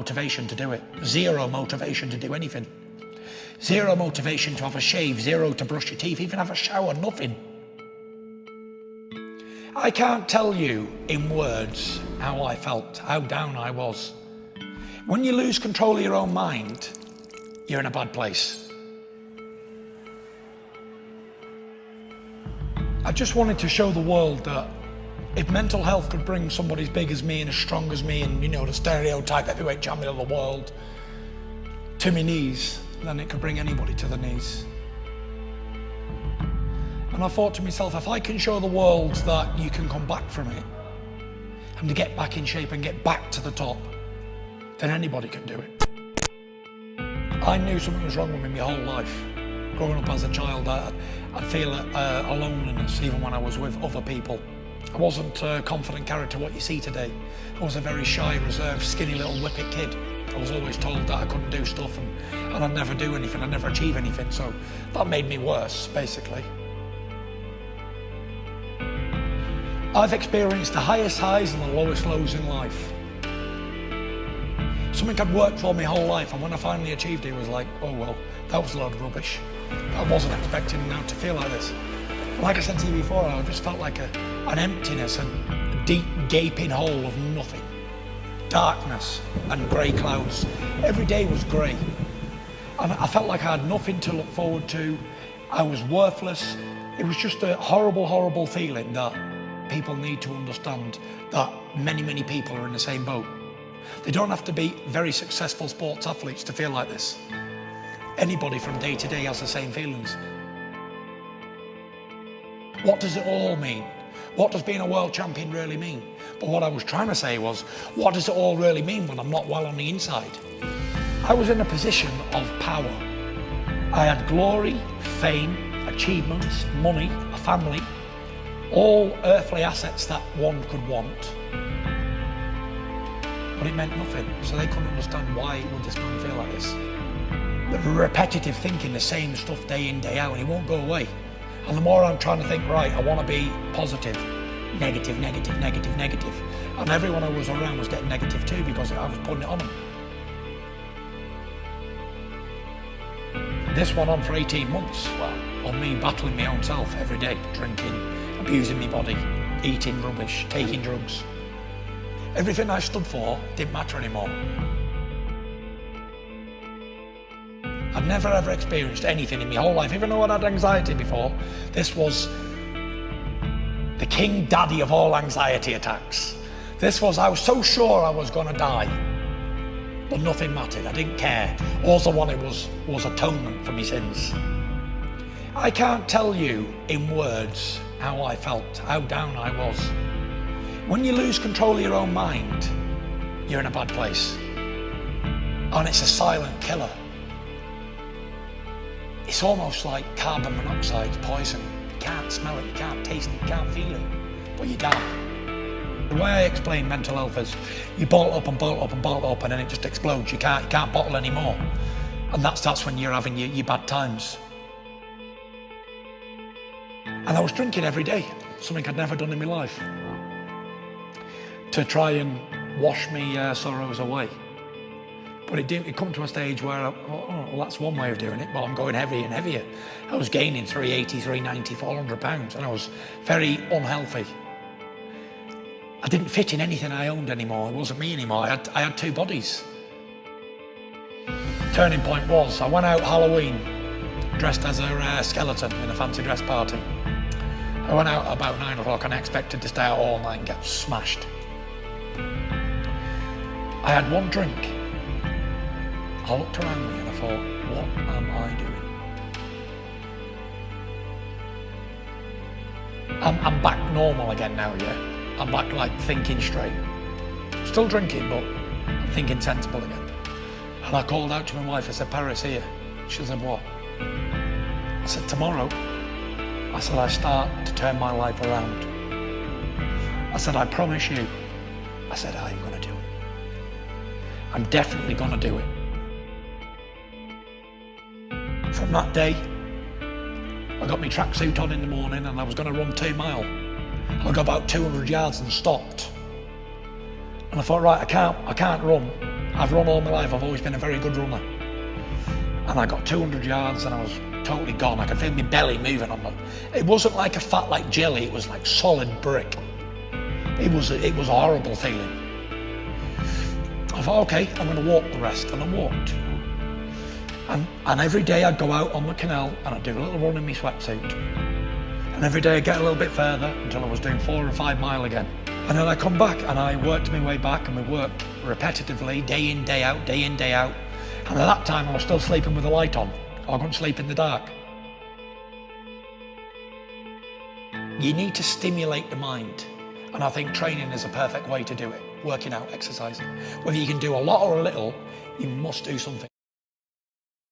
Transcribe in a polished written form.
motivation to do it. Zero motivation to do anything. Zero motivation to have a shave, zero to brush your teeth, even have a shower, nothing. I can't tell you in words how I felt, how down I was. When you lose control of your own mind, you're in a bad place. I just wanted to show the world that if mental health could bring somebody as big as me and as strong as me and, you know, the stereotype heavyweight champion of the world to my knees, then it could bring anybody to the knees. And I thought to myself, if I can show the world that you can come back from it and to get back in shape and get back to the top, then anybody can do it. I knew something was wrong with me my whole life. Growing up as a child, I'd feel a loneliness even when I was with other people. I wasn't a confident character what you see today. I was a very shy, reserved, skinny little whippet kid. I was always told that I couldn't do stuff and I'd never do anything, I'd never achieve anything, so that made me worse, basically. I've experienced the highest highs and the lowest lows in life. Something I'd worked for my whole life, and when I finally achieved it, it was like, oh well, that was a load of rubbish. I wasn't expecting now to feel like this. Like I said to you before, I just felt like an emptiness, a deep gaping hole of nothing. Darkness and grey clouds. Every day was grey. And I felt like I had nothing to look forward to. I was worthless. It was just a horrible, horrible feeling that people need to understand that many, many people are in the same boat. They don't have to be very successful sports athletes to feel like this. Anybody from day to day has the same feelings. What does it all mean? What does being a world champion really mean? But what I was trying to say was, what does it all really mean when I'm not well on the inside? I was in a position of power. I had glory, fame, achievements, money, a family, all earthly assets that one could want. But it meant nothing, so they couldn't understand why would this man feel like this. The repetitive thinking, the same stuff day in, day out, and it won't go away. And the more I'm trying to think, right, I want to be positive, negative, negative, negative, negative. And everyone I was around was getting negative too because I was putting it on them. This went on for 18 months, well, of me battling my own self every day, drinking, abusing my body, eating rubbish, taking drugs. Everything I stood for didn't matter anymore. I'd never ever experienced anything in my whole life, even though I'd had anxiety before. This was the king daddy of all anxiety attacks. I was so sure I was gonna die, but nothing mattered, I didn't care. All I wanted was atonement for my sins. I can't tell you in words how I felt, how down I was. When you lose control of your own mind, you're in a bad place. And it's a silent killer. It's almost like carbon monoxide poison. You can't smell it, you can't taste it, you can't feel it, but you die. The way I explain mental health is you bottle up and bottle up and bottle up and then it just explodes. You can't bottle anymore. And that's when you're having your bad times. And I was drinking every day, something I'd never done in my life, to try and wash me sorrows away. But it come to a stage where I thought, oh, well, that's one way of doing it, but I'm going heavier and heavier. I was gaining 380, 390, 400 pounds, and I was very unhealthy. I didn't fit in anything I owned anymore. It wasn't me anymore. I had two bodies. Turning point was, I went out Halloween dressed as a skeleton in a fancy dress party. I went out about 9 o'clock and I expected to stay out all night and get smashed. I had one drink. I looked around me and I thought, what am I doing? I'm back normal again now, yeah? I'm back like thinking straight. Still drinking, but I'm thinking sensible again. And I called out to my wife, I said, Paris here. She said, what? I said, tomorrow. I said, I start to turn my life around. I said, I promise you. I said, I'm gonna do it. I'm definitely gonna do it. From that day, I got my tracksuit on in the morning and I was going to run 2 miles. I got about 200 yards and stopped. And I thought, right, I can't run. I've run all my life, I've always been a very good runner. And I got 200 yards and I was totally gone. I could feel my belly moving on me. It wasn't like a fat like jelly, it was like solid brick. It was a horrible feeling. I thought, okay, I'm going to walk the rest, and I walked. And every day I'd go out on the canal and I'd do a little run in my sweatsuit. And every day I'd get a little bit further until I was doing 4 or 5 mile again. And then I come back and I worked my way back, and we worked repetitively, day in, day out, day in, day out. And at that time I was still sleeping with the light on. I couldn't sleep in the dark. You need to stimulate the mind. And I think training is a perfect way to do it. Working out, exercising. Whether you can do a lot or a little, you must do something.